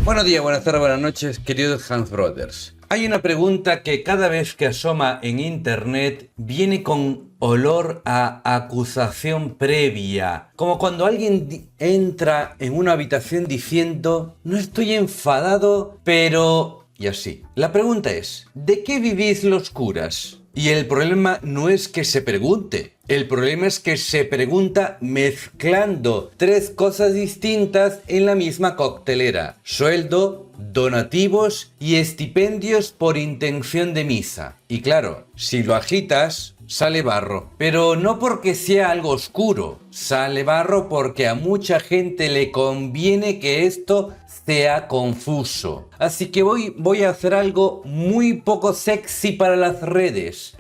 Buenos días, buenas tardes, buenas noches, queridos Hans Brothers. Hay una pregunta que cada vez que asoma en internet viene con olor a acusación previa, como cuando alguien entra en una habitación diciendo no estoy enfadado, pero... y así. La pregunta es, ¿de qué vivís los curas? Y el problema no es que se pregunte, el problema es que se pregunta mezclando tres cosas distintas en la misma coctelera: sueldo, donativos y estipendios por intención de misa. Y claro, si lo agitas, sale barro. Pero no porque sea algo oscuro, sale barro porque a mucha gente le conviene que esto sea confuso. Así que voy a hacer algo muy poco sexy para las redes,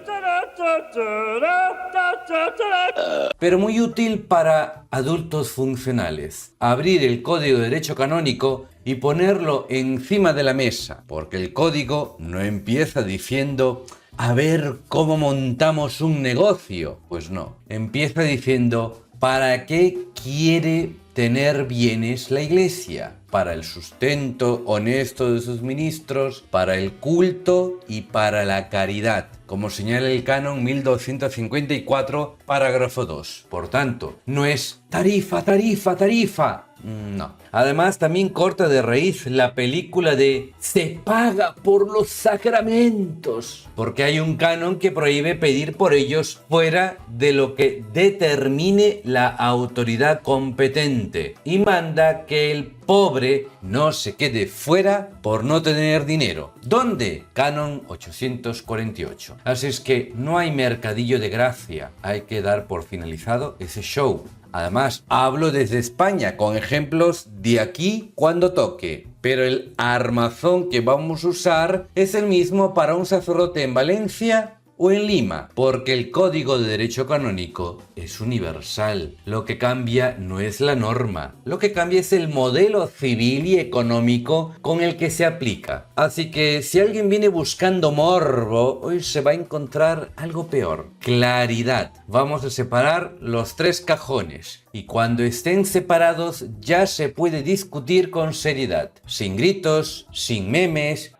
pero muy útil para adultos funcionales. Abrir el Código de Derecho Canónico y ponerlo encima de la mesa, porque el código no empieza diciendo a ver cómo montamos un negocio. Pues no, empieza diciendo ¿para qué quiere tener bienes la Iglesia? Para el sustento honesto de sus ministros, para el culto y para la caridad, como señala el canon 1254, parágrafo 2. Por tanto, no es tarifa, tarifa, tarifa. No. Además, también corta de raíz la película de se paga por los sacramentos, porque hay un canon que prohíbe pedir por ellos fuera de lo que determine la autoridad competente y manda que el pobre no se quede fuera por no tener dinero. ¿Dónde? Canon 848. Así es que no hay mercadillo de gracia, hay que dar por finalizado ese show. Además, hablo desde España con ejemplos de aquí cuando toque, pero el armazón que vamos a usar es el mismo para un sacerdote en Valencia o en Lima, porque el Código de Derecho Canónico es universal. Lo que cambia no es la norma, lo que cambia es el modelo civil y económico con el que se aplica. Así que si alguien viene buscando morbo, hoy se va a encontrar algo peor: claridad. Vamos a separar los tres cajones y cuando estén separados ya se puede discutir con seriedad, sin gritos, sin memes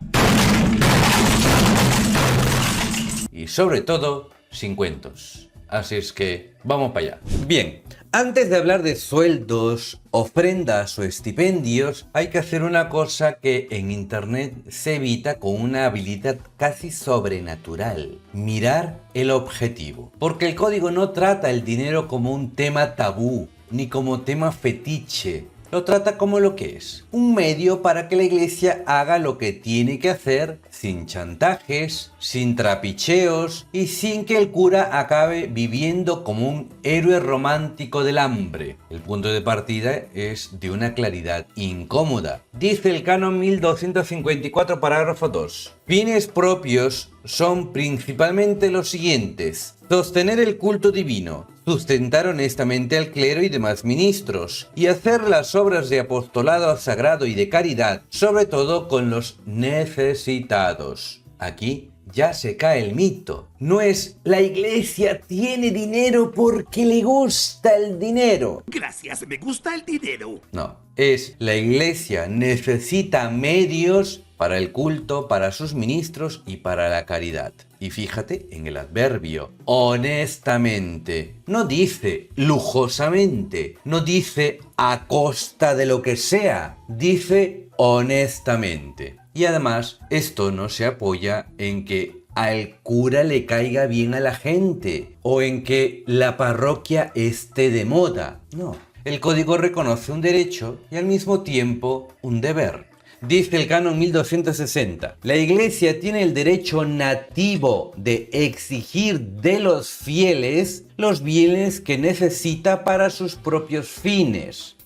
y sobre todo, sin cuentos. Así es que, vamos para allá. Bien, antes de hablar de sueldos, ofrendas o estipendios, hay que hacer una cosa que en internet se evita con una habilidad casi sobrenatural: mirar el objetivo. Porque el código no trata el dinero como un tema tabú, ni como tema fetiche. Lo trata como lo que es: un medio para que la Iglesia haga lo que tiene que hacer, sin chantajes, sin trapicheos y sin que el cura acabe viviendo como un héroe romántico del hambre. El punto de partida es de una claridad incómoda. Dice el canon 1254, parágrafo 2. Fines propios son principalmente los siguientes: sostener el culto divino, sustentar honestamente al clero y demás ministros, y hacer las obras de apostolado sagrado y de caridad, sobre todo con los necesitados. Aquí ya se cae el mito. No es la Iglesia tiene dinero porque le gusta el dinero. Gracias, me gusta el dinero. No, es la Iglesia necesita medios para el culto, para sus ministros y para la caridad. Y fíjate en el adverbio: honestamente. No dice lujosamente, no dice a costa de lo que sea, dice honestamente. Y además, esto no se apoya en que al cura le caiga bien a la gente o en que la parroquia esté de moda. No, el código reconoce un derecho y al mismo tiempo un deber. Dice el canon 1260, la Iglesia tiene el derecho nativo de exigir de los fieles los bienes que necesita para sus propios fines.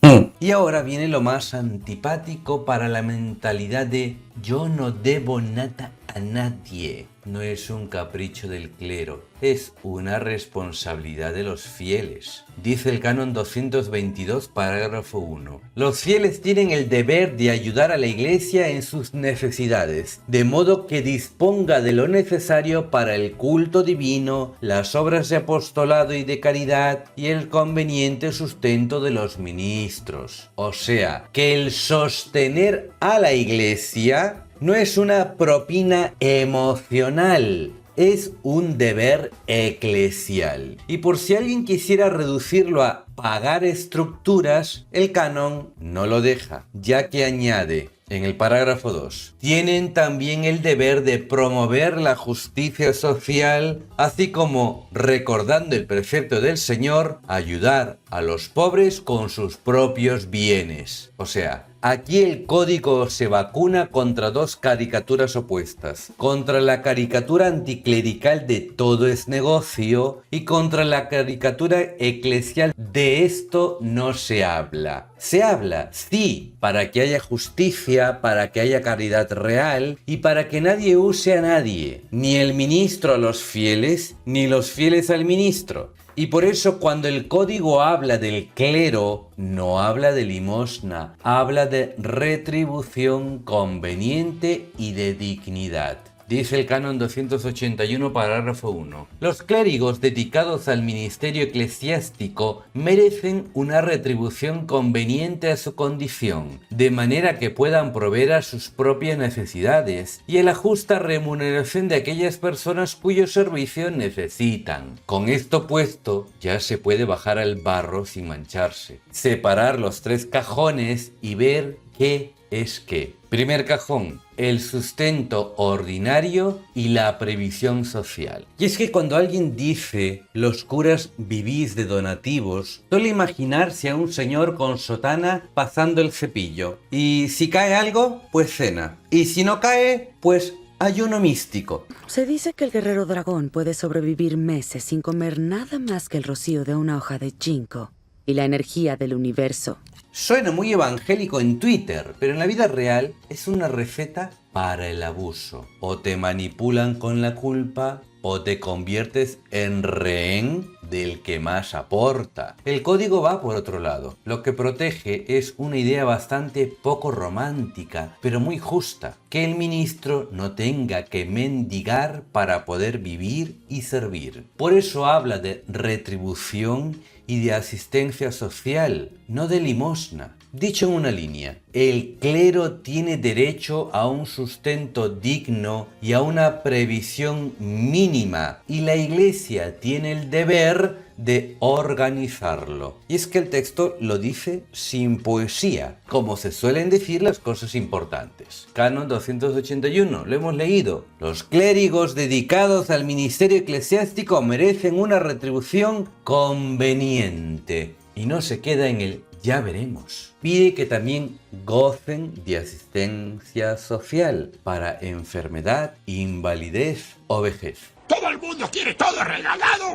Y ahora viene lo más antipático para la mentalidad de yo no debo nada a nadie. no es un capricho del clero, es una responsabilidad de los fieles. Dice el canon 222, parágrafo 1. Los fieles tienen el deber de ayudar a la Iglesia en sus necesidades, de modo que disponga de lo necesario para el culto divino, las obras de apostolado y de caridad y el conveniente sustento de los ministros. O sea, que el sostener a la Iglesia no es una propina emocional, es un deber eclesial. Y por si alguien quisiera reducirlo a pagar estructuras, el canon no lo deja, ya que añade en el parágrafo 2, tienen también el deber de promover la justicia social, así como, recordando el precepto del Señor, ayudar a los pobres con sus propios bienes. O sea, aquí el código se vacuna contra dos caricaturas opuestas, contra la caricatura anticlerical de todo es negocio y contra la caricatura eclesial de esto no se habla. Se habla, sí, para que haya justicia, para que haya caridad real y para que nadie use a nadie, ni el ministro a los fieles, ni los fieles al ministro. Y por eso cuando el código habla del clero, no habla de limosna, habla de retribución conveniente y de dignidad. Dice el canon 281, parágrafo 1. Los clérigos dedicados al ministerio eclesiástico merecen una retribución conveniente a su condición, de manera que puedan proveer a sus propias necesidades y a la justa remuneración de aquellas personas cuyos servicios necesitan. Con esto puesto, ya se puede bajar al barro sin mancharse, separar los tres cajones y ver qué es qué. Primer cajón, el sustento ordinario y la previsión social. Y es que cuando alguien dice los curas vivís de donativos, suele imaginarse a un señor con sotana pasando el cepillo. Y si cae algo, pues cena. Y si no cae, pues ayuno místico. Se dice que el guerrero dragón puede sobrevivir meses sin comer nada más que el rocío de una hoja de ginkgo y la energía del universo. Suena muy evangélico en Twitter, pero en la vida real es una receta para el abuso. O te manipulan con la culpa o te conviertes en rehén del que más aporta. El código va por otro lado. Lo que protege es una idea bastante poco romántica, pero muy justa. Que el ministro no tenga que mendigar para poder vivir y servir. Por eso habla de retribución y de asistencia social, no de limosna. Dicho en una línea, el clero tiene derecho a un sustento digno y a una previsión mínima, y la Iglesia tiene el deber de organizarlo. Y es que el texto lo dice sin poesía, como se suelen decir las cosas importantes. Canon 281, lo hemos leído. Los clérigos dedicados al ministerio eclesiástico merecen una retribución conveniente. Y no se queda en el ya veremos. Pide que también gocen de asistencia social para enfermedad, invalidez o vejez. ¿Todo el mundo quiere todo regalado?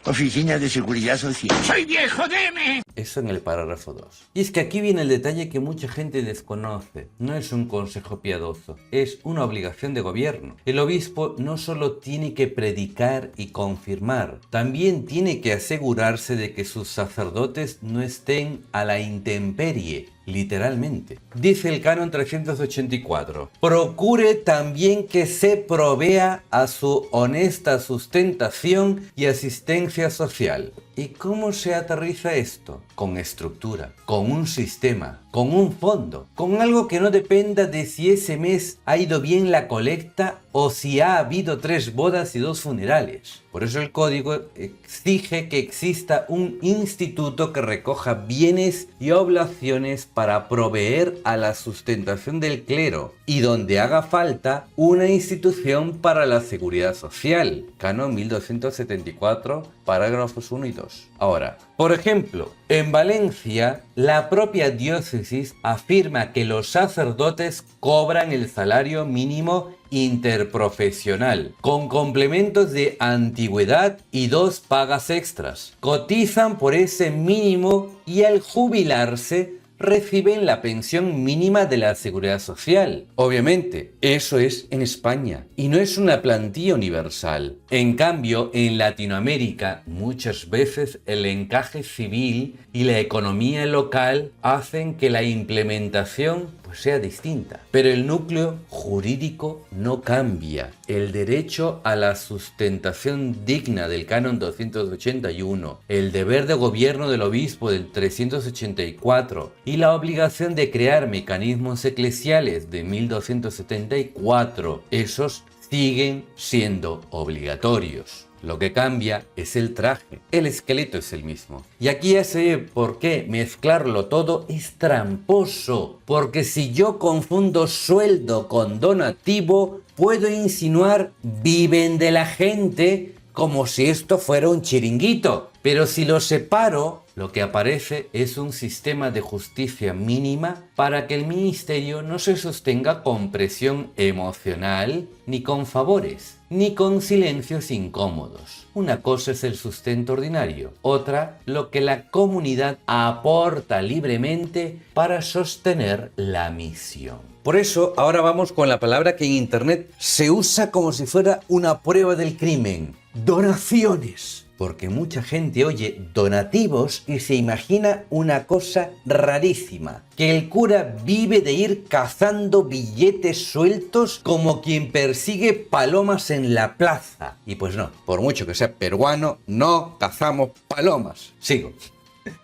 Oficina de Seguridad Social. ¡Soy viejo, deme! Eso en el parágrafo 2. Y es que aquí viene el detalle que mucha gente desconoce. No es un consejo piadoso, es una obligación de gobierno. El obispo no solo tiene que predicar y confirmar, también tiene que asegurarse de que sus sacerdotes no estén a la intemperie, literalmente. Dice el canon 384, procure también que se provea a su honesta sustentación y asistencia social. ¿Y cómo se aterriza esto? Con estructura, con un sistema, con un fondo, con algo que no dependa de si ese mes ha ido bien la colecta o si ha habido 3 bodas y 2 funerales. Por eso el código exige que exista un instituto que recoja bienes y oblaciones para proveer a la sustentación del clero y donde haga falta una institución para la seguridad social. Canon 1274, parágrafos 1 y 2. Ahora, por ejemplo, en Valencia, la propia diócesis afirma que los sacerdotes cobran el salario mínimo interprofesional, con complementos de antigüedad y 2 pagas extras. Cotizan por ese mínimo y al jubilarse reciben la pensión mínima de la Seguridad Social. Obviamente, eso es en España y no es una plantilla universal. En cambio, en Latinoamérica, muchas veces el encaje civil y la economía local hacen que la implementación sea distinta. Pero el núcleo jurídico no cambia. El derecho a la sustentación digna del Canon 281, el deber de gobierno del obispo del 384 y la obligación de crear mecanismos eclesiales de 1274, esos siguen siendo obligatorios. Lo que cambia es el traje, el esqueleto es el mismo. Y aquí ya se ve por qué mezclarlo todo es tramposo, porque si yo confundo sueldo con donativo, puedo insinuar viven de la gente como si esto fuera un chiringuito. Pero si lo separo, lo que aparece es un sistema de justicia mínima para que el ministerio no se sostenga con presión emocional, ni con favores, ni con silencios incómodos. Una cosa es el sustento ordinario, otra lo que la comunidad aporta libremente para sostener la misión. Por eso ahora vamos con la palabra que en internet se usa como si fuera una prueba del crimen: donaciones. Porque mucha gente oye donativos y se imagina una cosa rarísima: que el cura vive de ir cazando billetes sueltos como quien persigue palomas en la plaza. Y pues no, por mucho que sea peruano, no cazamos palomas. Sigo.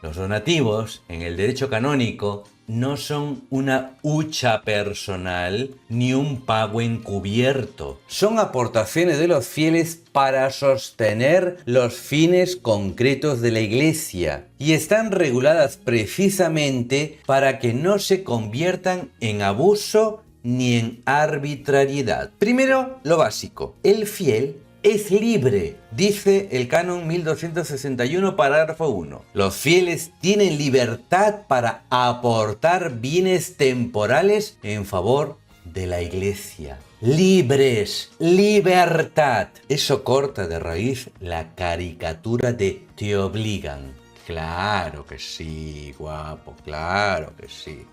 Los donativos en el derecho canónico no son una hucha personal ni un pago encubierto. Son aportaciones de los fieles para sostener los fines concretos de la Iglesia y están reguladas precisamente para que no se conviertan en abuso ni en arbitrariedad. Primero, lo básico. El fiel es libre, dice el Canon 1261, parágrafo 1. Los fieles tienen libertad para aportar bienes temporales en favor de la Iglesia. Libres, libertad. Eso corta de raíz la caricatura de te obligan. Claro que sí, guapo, claro que sí.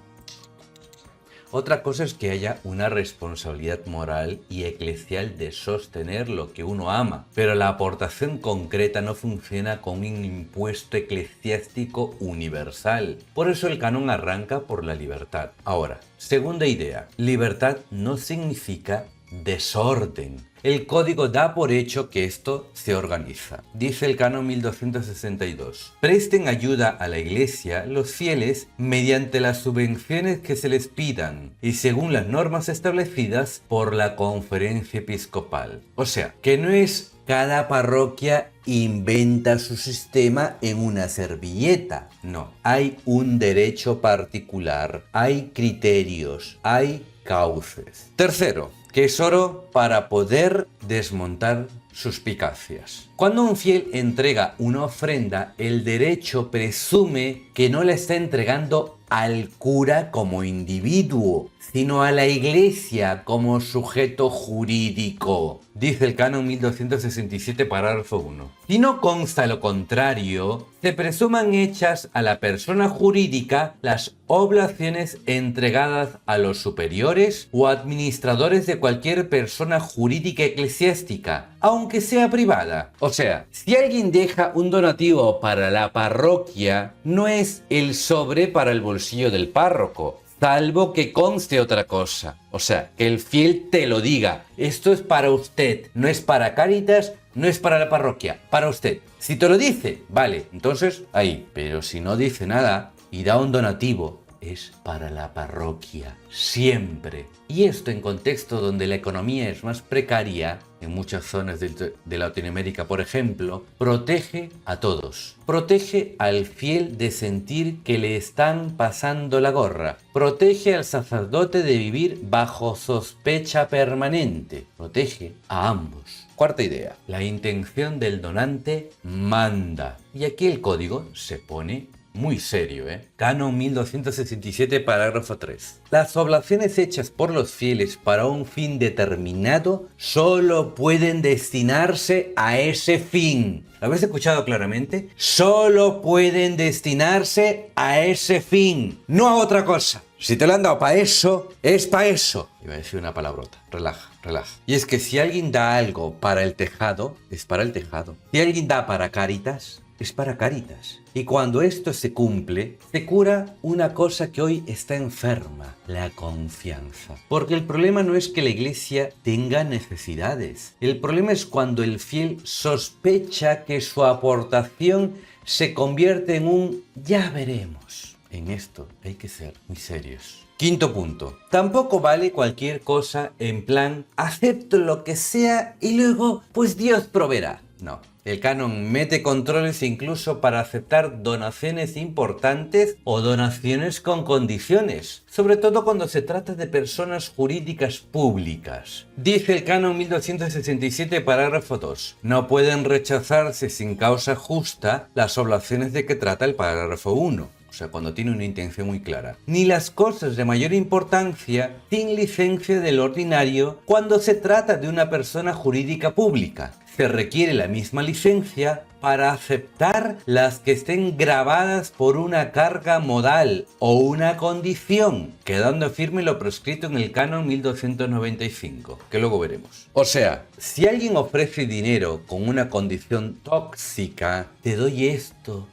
Otra cosa es que haya una responsabilidad moral y eclesial de sostener lo que uno ama, pero la aportación concreta no funciona con un impuesto eclesiástico universal. Por eso el canon arranca por la libertad. Ahora, segunda idea, libertad no significa desorden. El código da por hecho que esto se organiza. Dice el canon 1262. Presten ayuda a la Iglesia los fieles mediante las subvenciones que se les pidan y según las normas establecidas por la Conferencia Episcopal. O sea, que no es cada parroquia inventa su sistema en una servilleta. No, hay un derecho particular, hay criterios, hay cauces. Tercero, que es oro para poder desmontar suspicacias. Cuando un fiel entrega una ofrenda, el derecho presume que no la está entregando al cura como individuo, sino a la Iglesia como sujeto jurídico. Dice el canon 1267, parágrafo 1. Si no consta lo contrario, se presuman hechas a la persona jurídica las oblaciones entregadas a los superiores o administradores de cualquier persona jurídica eclesiástica, aunque sea privada. O sea, si alguien deja un donativo para la parroquia, no es el sobre para el bolsillo del párroco, salvo que conste otra cosa. O sea, que el fiel te lo diga. Esto es para usted, no es para Cáritas, no es para la parroquia, para usted. Si te lo dice, vale, entonces ahí. Pero si no dice nada y da un donativo, es para la parroquia, siempre. Y esto en contexto donde la economía es más precaria, en muchas zonas de Latinoamérica, por ejemplo, protege a todos. Protege al fiel de sentir que le están pasando la gorra. Protege al sacerdote de vivir bajo sospecha permanente. Protege a ambos. Cuarta idea, la intención del donante manda. Y aquí el código se pone muy serio, Canon 1267, parágrafo 3. Las oblaciones hechas por los fieles para un fin determinado solo pueden destinarse a ese fin. ¿Lo habéis escuchado claramente? Solo pueden destinarse a ese fin, no a otra cosa. Si te lo han dado para eso, es para eso. Iba a decir una palabrota. Relaja, relaja. Y es que si alguien da algo para el tejado, es para el tejado. Si alguien da para Cáritas, es para Cáritas. Y cuando esto se cumple, se cura una cosa que hoy está enferma, la confianza. Porque el problema no es que la iglesia tenga necesidades. El problema es cuando el fiel sospecha que su aportación se convierte en un ya veremos. En esto hay que ser muy serios. Quinto punto. Tampoco vale cualquier cosa en plan acepto lo que sea y luego pues Dios proveerá. No. El canon mete controles incluso para aceptar donaciones importantes o donaciones con condiciones, sobre todo cuando se trata de personas jurídicas públicas. Dice el canon 1267, parágrafo 2. No pueden rechazarse sin causa justa las oblaciones de que trata el parágrafo 1. O sea, cuando tiene una intención muy clara. Ni las cosas de mayor importancia sin licencia del ordinario cuando se trata de una persona jurídica pública. Se requiere la misma licencia para aceptar las que estén grabadas por una carga modal o una condición, quedando firme lo prescrito en el canon 1295, que luego veremos. O sea, si alguien ofrece dinero con una condición tóxica, te doy esto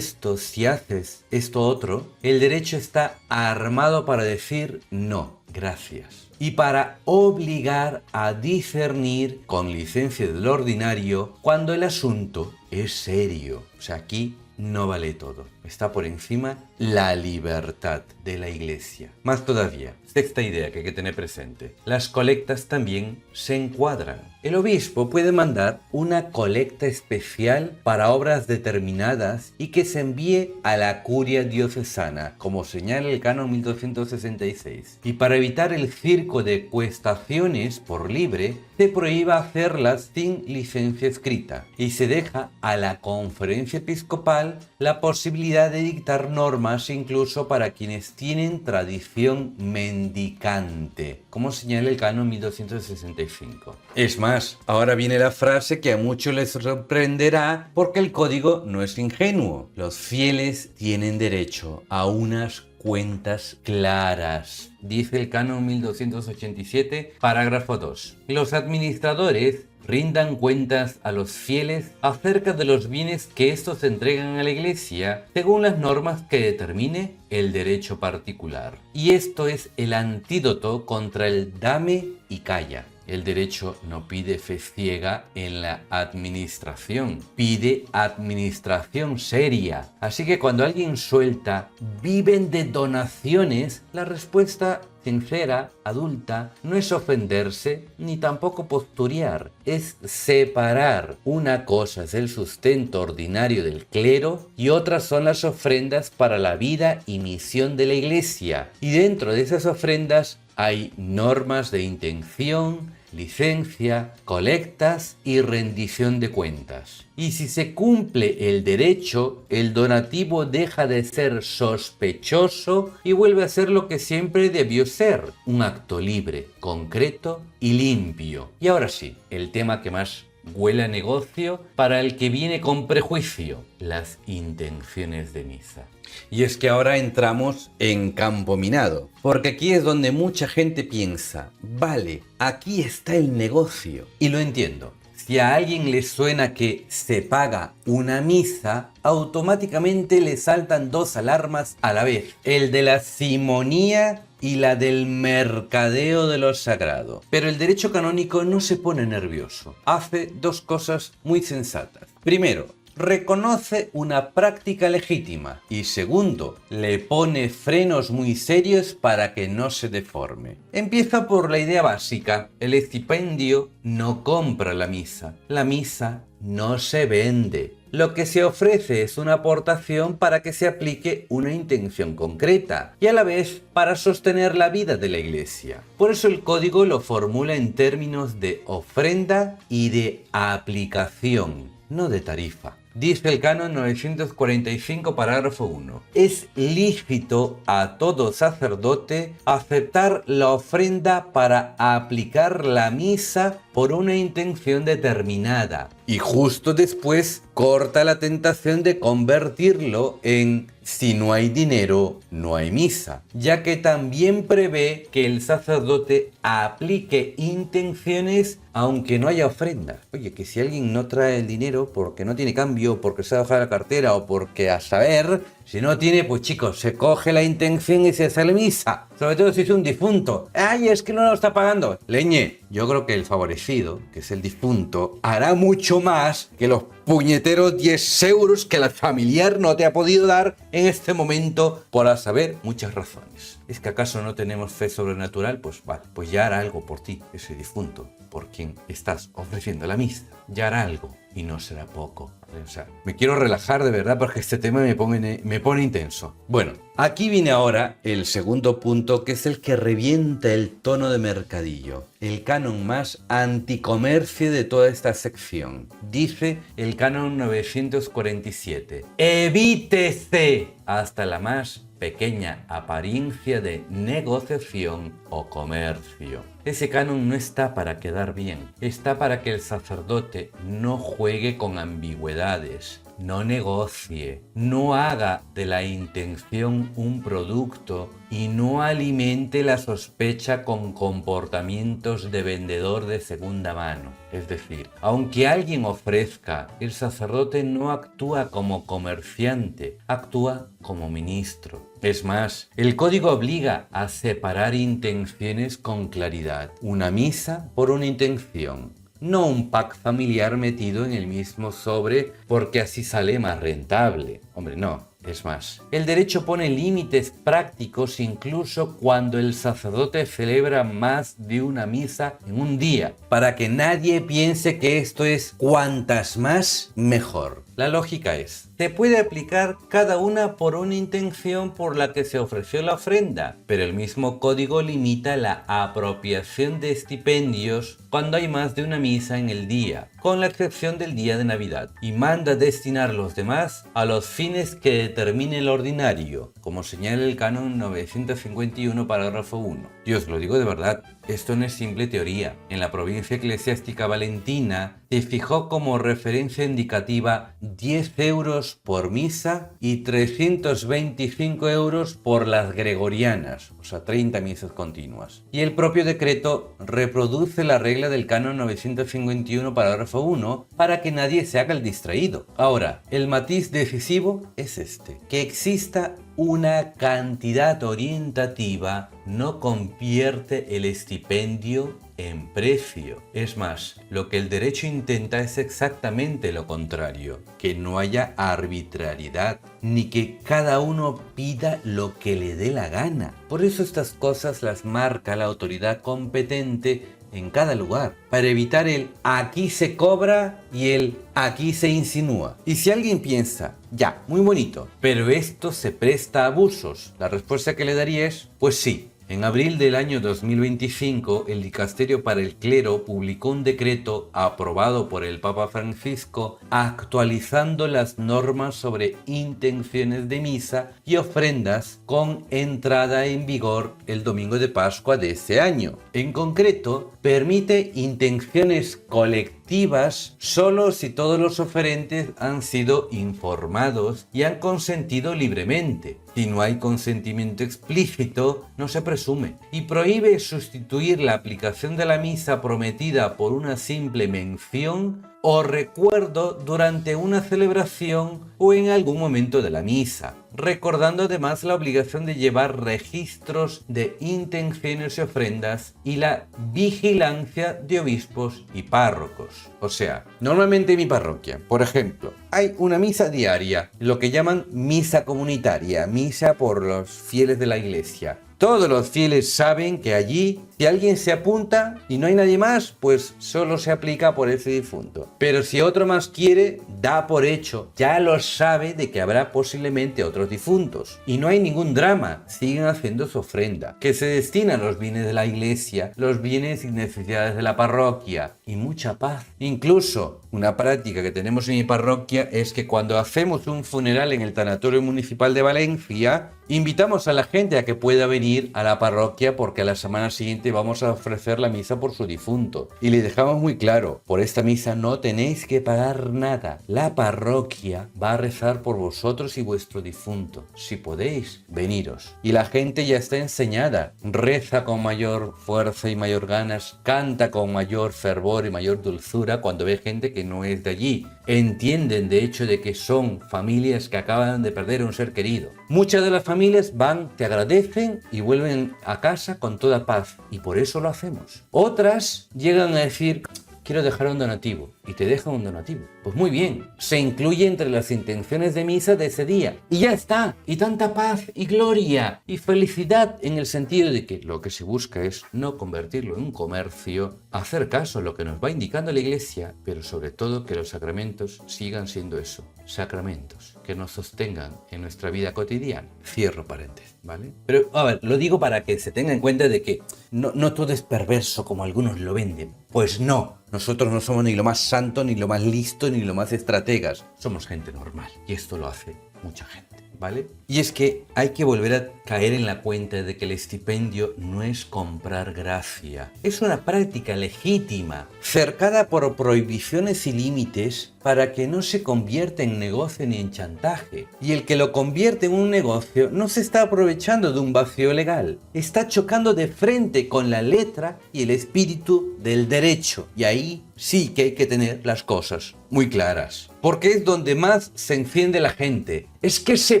si haces esto otro, el derecho está armado para decir no, gracias. Y para obligar a discernir con licencia del ordinario cuando el asunto es serio. O sea, aquí no vale todo. Está por encima la libertad de la iglesia. Más todavía, sexta idea que hay que tener presente. Las colectas también se encuadran. El obispo puede mandar una colecta especial para obras determinadas y que se envíe a la curia diocesana, como señala el canon 1266. Y para evitar el circo de cuestaciones por libre, se prohíba hacerlas sin licencia escrita y se deja a la conferencia episcopal la posibilidad de dictar normas incluso para quienes tienen tradición mendicante, como señala el canon 1265. Es más, ahora viene la frase que a muchos les sorprenderá porque el código no es ingenuo. Los fieles tienen derecho a unas cuentas claras. Dice el canon 1287, parágrafo 2. Los administradores rindan cuentas a los fieles acerca de los bienes que estos entregan a la iglesia según las normas que determine el derecho particular. Y esto es el antídoto contra el dame y calla. El derecho no pide fe ciega en la administración, pide administración seria. Así que cuando alguien suelta, viven de donaciones, la respuesta sincera, adulta, no es ofenderse ni tampoco posturear, es separar. Una cosa es el sustento ordinario del clero y otras son las ofrendas para la vida y misión de la iglesia. Y dentro de esas ofrendas hay normas de intención, licencia, colectas y rendición de cuentas. Y si se cumple el derecho, el donativo deja de ser sospechoso y vuelve a ser lo que siempre debió ser, un acto libre, concreto y limpio. Y ahora sí, el tema que más huele a negocio para el que viene con prejuicio, las intenciones de misa. Y es que ahora entramos en campo minado, porque aquí es donde mucha gente piensa, vale, aquí está el negocio. Y lo entiendo. Si a alguien le suena que se paga una misa, automáticamente le saltan dos alarmas a la vez. El de la simonía y la del mercadeo de lo sagrado. Pero el derecho canónico no se pone nervioso. Hace dos cosas muy sensatas. Primero, reconoce una práctica legítima y segundo, le pone frenos muy serios para que no se deforme. Empieza por la idea básica, el estipendio no compra la misa no se vende. Lo que se ofrece es una aportación para que se aplique una intención concreta y a la vez para sostener la vida de la iglesia. Por eso el código lo formula en términos de ofrenda y de aplicación, no de tarifa. Dice el canon 945, parágrafo 1. Es lícito a todo sacerdote aceptar la ofrenda para aplicar la misa por una intención determinada y justo después corta la tentación de convertirlo en si no hay dinero, no hay misa, ya que también prevé que el sacerdote aplique intenciones aunque no haya ofrenda. Oye, que si alguien no trae el dinero porque no tiene cambio, porque se ha dejado la cartera o porque a saber, si no tiene, pues chicos, se coge la intención y se sale misa. Sobre todo si es un difunto. ¡Ay, es que no lo está pagando! Leñe, yo creo que el favorecido, que es el difunto, hará mucho más que los puñeteros 10 euros que la familiar no te ha podido dar en este momento por a saber muchas razones. ¿Es que acaso no tenemos fe sobrenatural? Pues vale, pues ya hará algo por ti, ese difunto, por quien estás ofreciendo la misa. Ya hará algo y no será poco. O sea, me quiero relajar de verdad porque este tema me pone intenso. Bueno, aquí viene ahora el segundo punto, que es el que revienta el tono de mercadillo. El canon más anticomercio de toda esta sección. Dice el canon 947. Evítese hasta la más pequeña apariencia de negociación o comercio. Ese canon no está para quedar bien, está para que el sacerdote no juegue con ambigüedades, no negocie, no haga de la intención un producto y no alimente la sospecha con comportamientos de vendedor de segunda mano. Es decir, aunque alguien ofrezca, el sacerdote no actúa como comerciante, actúa como ministro. Es más, el código obliga a separar intenciones con claridad. Una misa por una intención. No un pack familiar metido en el mismo sobre porque así sale más rentable. Hombre, no. Es más, el derecho pone límites prácticos incluso cuando el sacerdote celebra más de una misa en un día, para que nadie piense que esto es cuantas más mejor. La lógica es, se puede aplicar cada una por una intención por la que se ofreció la ofrenda, pero el mismo código limita la apropiación de estipendios cuando hay más de una misa en el día, con la excepción del día de Navidad, y manda destinar los demás a los fines que determine el ordinario, como señala el canon 951, parágrafo 1. Yo os lo digo de verdad, esto no es simple teoría. En la provincia eclesiástica valentina se fijó como referencia indicativa 10 euros por misa y 325 euros por las gregorianas, o sea, 30 misas continuas. Y el propio decreto reproduce la regla del canon 951, parágrafo 1, para que nadie se haga el distraído. Ahora, el matiz decisivo es este, que exista una cantidad orientativa no convierte el estipendio en precio. Es más, lo que el derecho intenta es exactamente lo contrario, que no haya arbitrariedad, ni que cada uno pida lo que le dé la gana. Por eso estas cosas las marca la autoridad competente en cada lugar, para evitar el aquí se cobra y el aquí se insinúa. Y si alguien piensa, ya, muy bonito, pero esto se presta a abusos, la respuesta que le daría es, pues sí. En abril del año 2025, el Dicasterio para el Clero publicó un decreto aprobado por el Papa Francisco actualizando las normas sobre intenciones de misa y ofrendas con entrada en vigor el domingo de Pascua de ese año. En concreto, permite intenciones colectivas solo si todos los oferentes han sido informados y han consentido libremente. Si no hay consentimiento explícito, no se presume. Y prohíbe sustituir la aplicación de la misa prometida por una simple mención o recuerdo durante una celebración o en algún momento de la misa, recordando además la obligación de llevar registros de intenciones y ofrendas y la vigilancia de obispos y párrocos. O sea, normalmente en mi parroquia, por ejemplo, hay una misa diaria, lo que llaman misa comunitaria, misa por los fieles de la iglesia. Todos los fieles saben que allí, si alguien se apunta y no hay nadie más, pues solo se aplica por ese difunto. Pero si otro más quiere, da por hecho, ya lo sabe de que habrá posiblemente otros difuntos. Y no hay ningún drama, siguen haciendo su ofrenda, que se destina a los bienes de la iglesia, los bienes y necesidades de la parroquia, y mucha paz. Incluso una práctica que tenemos en mi parroquia es que cuando hacemos un funeral en el Tanatorio Municipal de Valencia, invitamos a la gente a que pueda venir a la parroquia porque a la semana siguiente vamos a ofrecer la misa por su difunto. Y le dejamos muy claro, por esta misa no tenéis que pagar nada. La parroquia va a rezar por vosotros y vuestro difunto. Si podéis, veniros. Y la gente ya está enseñada. Reza con mayor fuerza y mayor ganas, canta con mayor fervor y mayor dulzura cuando ve gente que no es de allí. Entienden de hecho de que son familias que acaban de perder a un ser querido. Muchas de las familias van, te agradecen y vuelven a casa con toda paz. Y por eso lo hacemos. Otras llegan a decir, quiero dejar un donativo. Y te dejan un donativo. Pues muy bien, se incluye entre las intenciones de misa de ese día. Y ya está. Y tanta paz y gloria y felicidad en el sentido de que lo que se busca es no convertirlo en un comercio, hacer caso a lo que nos va indicando la Iglesia, pero sobre todo que los sacramentos sigan siendo eso, sacramentos que nos sostengan en nuestra vida cotidiana. Cierro paréntesis, ¿vale? Pero, a ver, lo digo para que se tenga en cuenta de que no todo es perverso como algunos lo venden. Pues no. Nosotros no somos ni lo más santo, ni lo más listo, ni lo más estrategas. Somos gente normal. Y esto lo hace mucha gente, ¿vale? Y es que hay que volver a caer en la cuenta de que el estipendio no es comprar gracia. Es una práctica legítima, cercada por prohibiciones y límites para que no se convierta en negocio ni en chantaje. Y el que lo convierte en un negocio no se está aprovechando de un vacío legal. Está chocando de frente con la letra y el espíritu del derecho. Y ahí sí que hay que tener las cosas muy claras. Porque es donde más se enciende la gente. Es que se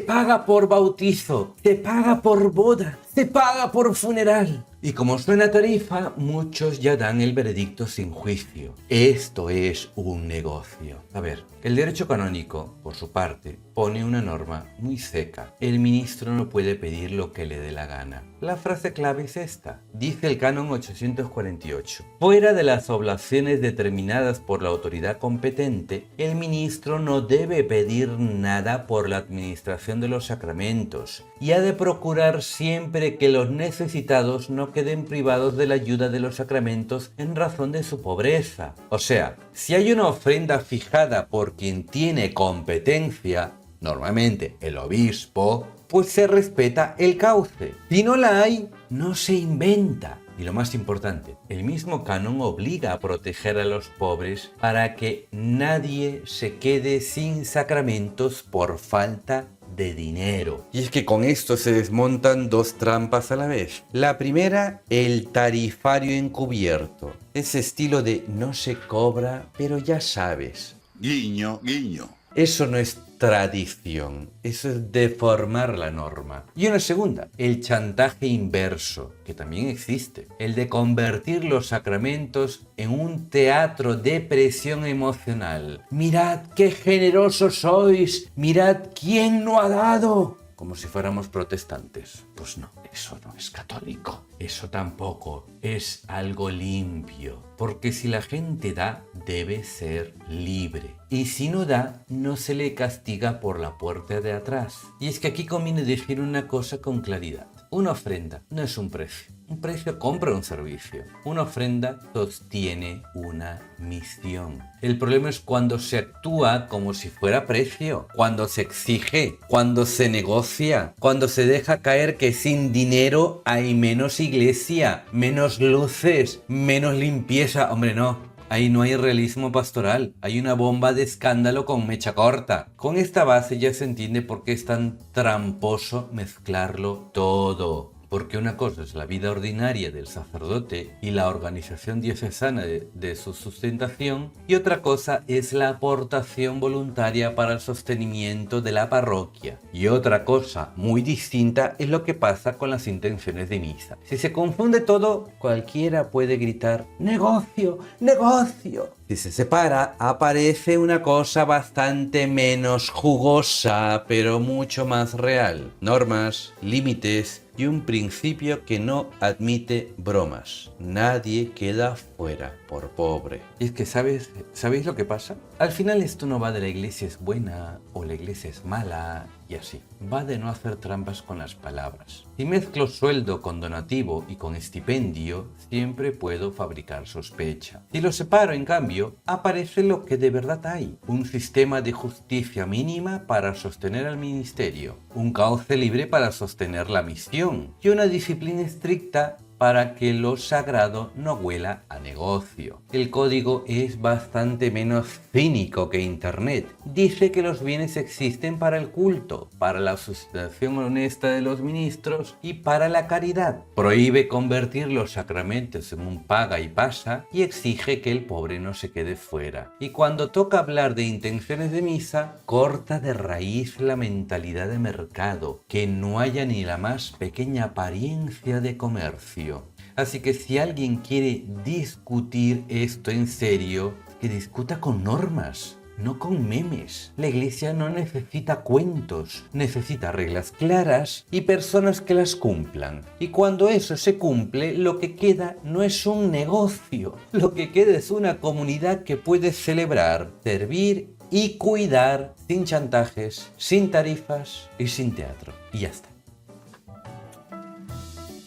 paga por bautizo, se paga por boda, se paga por funeral. Y como suena tarifa, muchos ya dan el veredicto sin juicio. Esto es un negocio. A ver, el derecho canónico, por su parte, pone una norma muy seca. El ministro no puede pedir lo que le dé la gana. La frase clave es esta. Dice el canon 848. Fuera de las oblaciones determinadas por la autoridad competente, el ministro no debe pedir nada por la administración de los sacramentos y ha de procurar siempre que los necesitados no queden privados de la ayuda de los sacramentos en razón de su pobreza. O sea, si hay una ofrenda fijada por quien tiene competencia, normalmente el obispo, pues se respeta el cauce. Si no la hay, no se inventa. Y lo más importante, el mismo canon obliga a proteger a los pobres para que nadie se quede sin sacramentos por falta de dinero. Y es que con esto se desmontan dos trampas a la vez. La primera, el tarifario encubierto. Ese estilo de no se cobra, pero ya sabes. Guiño, guiño. Eso no es tradición, eso es deformar la norma. Y una segunda, el chantaje inverso, que también existe. El de convertir los sacramentos en un teatro de presión emocional. Mirad qué generosos sois, mirad quién no ha dado. Como si fuéramos protestantes. Pues no, eso no es católico. Eso tampoco es algo limpio. Porque si la gente da, debe ser libre. Y si no da, no se le castiga por la puerta de atrás. Y es que aquí conviene decir una cosa con claridad. Una ofrenda no es un precio. Un precio compra un servicio. Una ofrenda sostiene una misión. El problema es cuando se actúa como si fuera precio, cuando se exige, cuando se negocia, cuando se deja caer que sin dinero hay menos iglesia, menos luces, menos limpieza. Hombre, no. Ahí no hay realismo pastoral, hay una bomba de escándalo con mecha corta. Con esta base ya se entiende por qué es tan tramposo mezclarlo todo. Porque una cosa es la vida ordinaria del sacerdote y la organización diocesana de su sustentación, y otra cosa es la aportación voluntaria para el sostenimiento de la parroquia. Y otra cosa muy distinta es lo que pasa con las intenciones de misa. Si se confunde todo, cualquiera puede gritar ¡negocio! ¡negocio! Si se separa, aparece una cosa bastante menos jugosa, pero mucho más real. Normas, límites y un principio que no admite bromas. Nadie queda fuera por pobre. Y es que ¿sabéis lo que pasa? Al final esto no va de la iglesia es buena o la iglesia es mala. Y así, va de no hacer trampas con las palabras. Si mezclo sueldo con donativo y con estipendio, siempre puedo fabricar sospecha. Si lo separo, en cambio, aparece lo que de verdad hay: un sistema de justicia mínima para sostener al ministerio, un cauce libre para sostener la misión y una disciplina estricta para que lo sagrado no huela a negocio. El código es bastante menos cínico que Internet. Dice que los bienes existen para el culto, para la sustentación honesta de los ministros y para la caridad. Prohíbe convertir los sacramentos en un paga y pasa y exige que el pobre no se quede fuera. Y cuando toca hablar de intenciones de misa, corta de raíz la mentalidad de mercado, que no haya ni la más pequeña apariencia de comercio. Así que si alguien quiere discutir esto en serio, que discuta con normas, no con memes. La iglesia no necesita cuentos, necesita reglas claras y personas que las cumplan. Y cuando eso se cumple, lo que queda no es un negocio, lo que queda es una comunidad que puede celebrar, servir y cuidar sin chantajes, sin tarifas y sin teatro. Y ya está.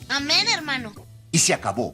Amén, hermano. Y se acabó.